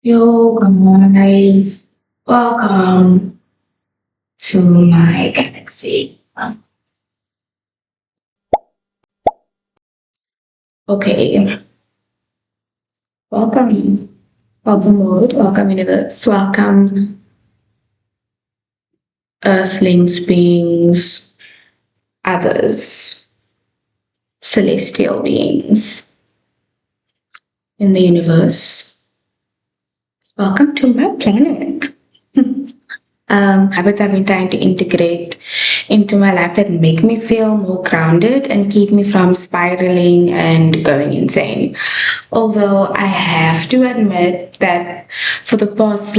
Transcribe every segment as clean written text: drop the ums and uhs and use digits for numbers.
Yo guys, welcome to my galaxy. Okay, welcome, welcome world, welcome universe, welcome earthlings, beings, others, celestial beings in the universe. Welcome to my planet. Habits I've been trying to integrate into my life that make me feel more grounded and keep me from spiraling and going insane. Although I have to admit that for the past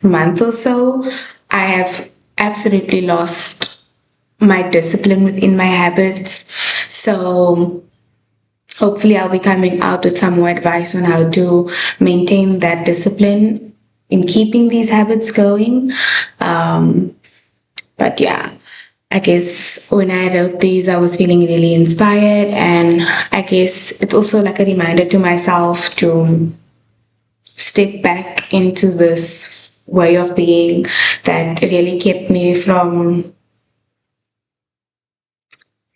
month or so, I have absolutely lost my discipline within my habits. So hopefully I'll be coming out with some more advice on how to maintain that discipline in keeping these habits going. Um, but yeah, I guess when I wrote these, I was feeling really inspired, and I guess it's also like a reminder to myself to step back into this way of being that really kept me from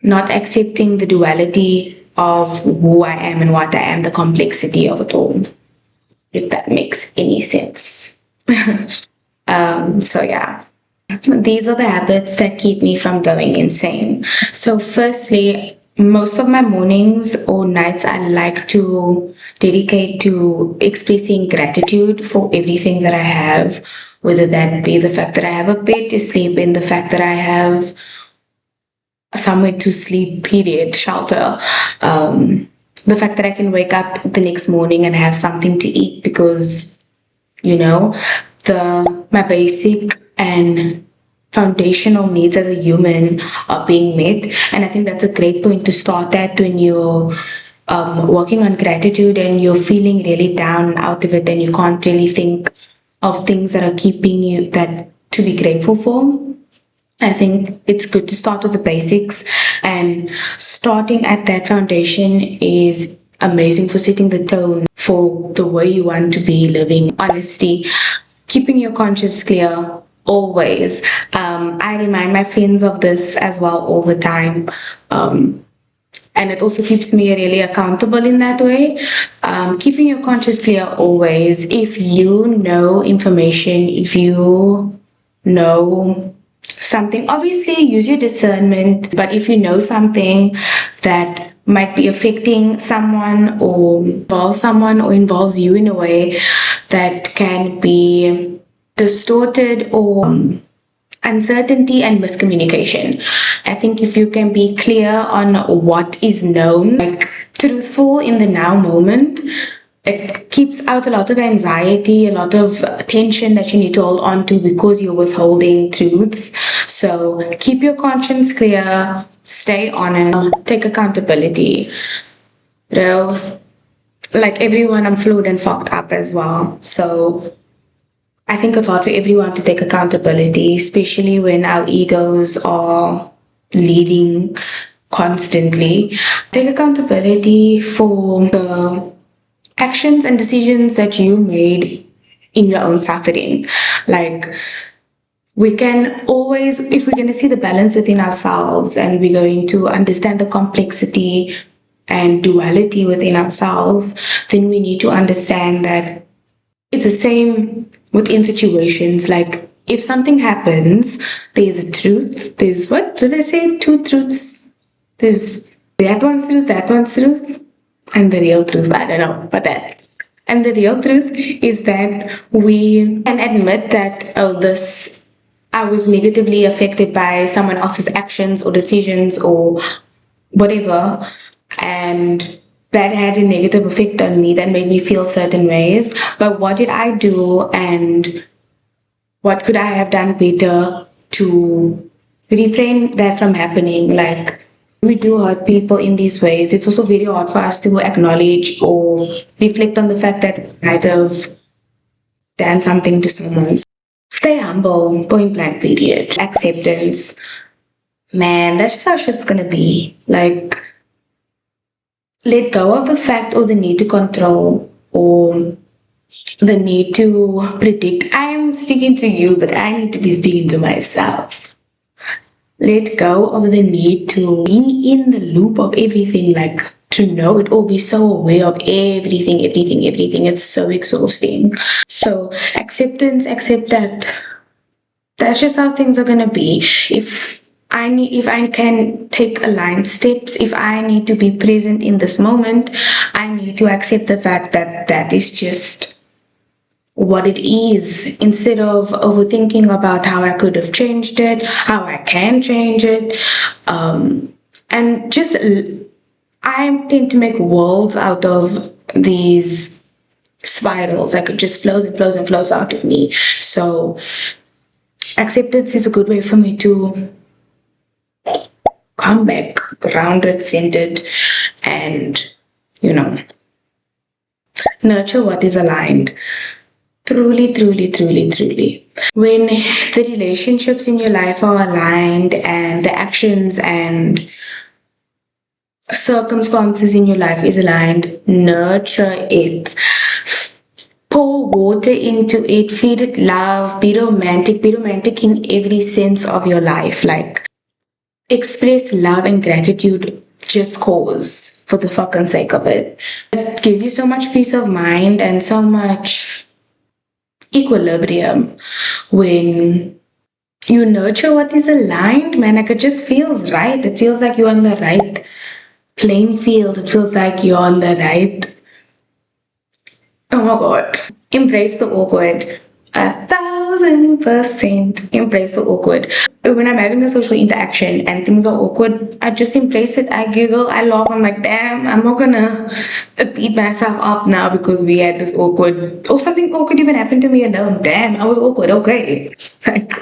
not accepting the duality of who I am and what I am, the complexity of it all, if that makes any sense. So yeah. These are the habits that keep me from going insane. So, firstly, most of my mornings or nights I like to dedicate to expressing gratitude for everything that I have, whether that be the fact that I have a bed to sleep in, the fact that I have somewhere to sleep, period, shelter. The fact that I can wake up the next morning and have something to eat because, you know, my basic and foundational needs as a human are being met. And I think that's a great point to start at when you're working on gratitude and you're feeling really down and out of it and you can't really think of things that are keeping you that to be grateful for. I think it's good to start with the basics, and starting at that foundation is amazing for setting the tone for the way you want to be living. Honesty, keeping your conscience clear always. I remind my friends of this as well all the time. And it also keeps me really accountable in that way. Keeping your conscience clear always. If you know information, if you know something, obviously use your discernment, but if you know something that might be affecting someone or involves you in a way that can be distorted or uncertainty and miscommunication. I think if you can be clear on what is known, like truthful in the now moment, it keeps out a lot of anxiety, a lot of tension that you need to hold on to because you're withholding truths. So keep your conscience clear, stay honest, take accountability. You know, like everyone, I'm fluid and fucked up as well. So I think it's hard for everyone to take accountability, especially when our egos are leading constantly. Take accountability for the actions and decisions that you made in your own suffering. Like, we can always, if we're going to see the balance within ourselves and we're going to understand the complexity and duality within ourselves, then we need to understand that it's the same within situations. Like, if something happens, there's a truth. There's, what do they say? Two truths. There's that one's truth, and the real truth. I don't know, but that. And the real truth is that we can admit that, oh, this, I was negatively affected by someone else's actions or decisions or whatever, and that had a negative effect on me that made me feel certain ways. But what did I do, and what could I have done better to refrain that from happening? Like, we do hurt people in these ways, it's also very hard for us to acknowledge or reflect on the fact that we might have done something to someone. Stay humble, point blank, period. Acceptance. Man, that's just how shit's gonna be. Like, let go of the fact or the need to control or the need to predict. I am speaking to you, but I need to be speaking to myself. Let go of the need to be in the loop of everything, like to know it or be so aware of everything. It's so exhausting. So accept that that's just how things are gonna be. If I can take aligned steps, if I need to be present in this moment, I need to accept the fact that that is just what it is, instead of overthinking about how I could have changed it, how I can change it. And just, I tend to make worlds out of these spirals. Like it just flows and flows and flows out of me. So acceptance is a good way for me to come back grounded, centered, and, you know, nurture what is aligned. Truly. When the relationships in your life are aligned and the actions and circumstances in your life is aligned, nurture it. Pour water into it, feed it love, be romantic in every sense of your life. Like, express love and gratitude just cause, for the fucking sake of it. It gives you so much peace of mind and so much equilibrium when you nurture what is aligned, man. Like, it just feels right. It feels like you're on the right playing field. It feels like you're on the right. Oh my god. Embrace the awkward. 1,000% embrace the awkward. When I'm having a social interaction and things are awkward, I just embrace it. I giggle, I laugh. I'm like, damn, I'm not gonna beat myself up now because we had this awkward, or something awkward even happened to me alone. Damn, I was awkward. Okay. Like,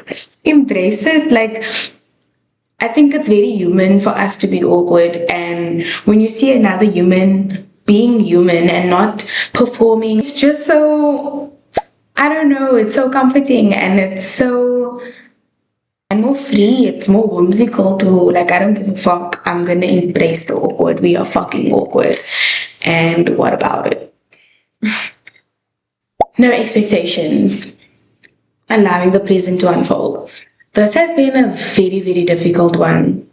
embrace it. Like, I think it's very human for us to be awkward. And when you see another human being human and not performing, it's just so, I don't know, it's so comforting and it's so, and more free, it's more whimsical too. Like, I don't give a fuck. I'm gonna embrace the awkward. We are fucking awkward. And what about it? No expectations. Allowing the present to unfold. This has been a very difficult one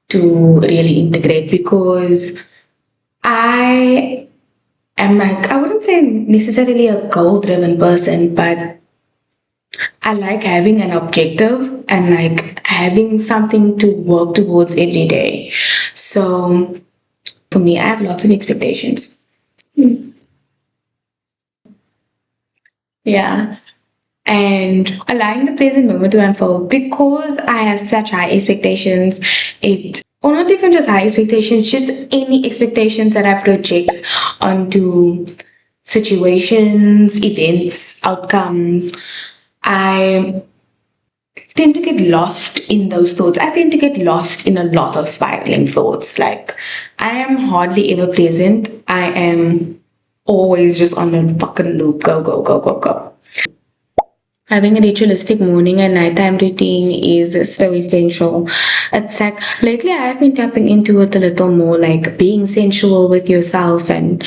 to really integrate because I am, like, I wouldn't say necessarily a goal driven person, but I like having an objective and like having something to work towards every day. So for me, I have lots of expectations. Yeah. And allowing the present moment to unfold, because I have such high expectations, or not even just high expectations, just any expectations that I project onto situations, events, outcomes. I tend to get lost in those thoughts. I tend to get lost in a lot of spiraling thoughts. Like, I am hardly ever present. I am always just on a fucking loop. Go. Having a ritualistic morning and nighttime routine is so essential. It's like, lately I have been tapping into it a little more, like being sensual with yourself and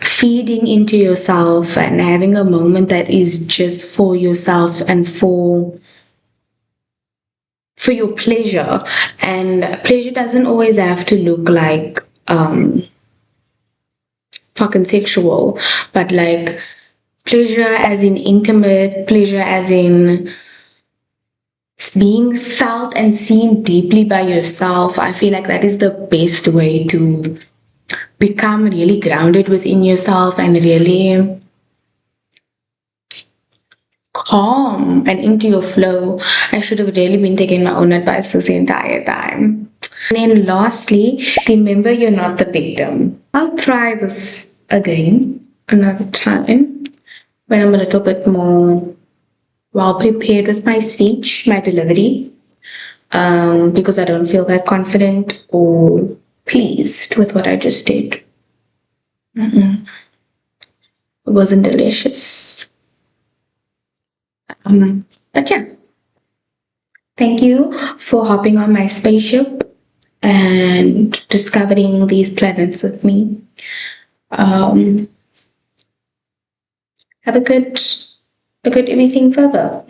feeding into yourself and having a moment that is just for yourself and for your pleasure. And pleasure doesn't always have to look like fucking sexual, but like pleasure as in intimate, pleasure as in being felt and seen deeply by yourself. I feel like that is the best way to become really grounded within yourself and really calm and into your flow. I should have really been taking my own advice this entire time. And then lastly, remember you're not the victim. I'll try this again another time when I'm a little bit more well prepared with my speech, my delivery, because I don't feel that confident or pleased with what I just did. It wasn't delicious. But yeah, thank you for hopping on my spaceship and discovering these planets with me. Have a good evening further.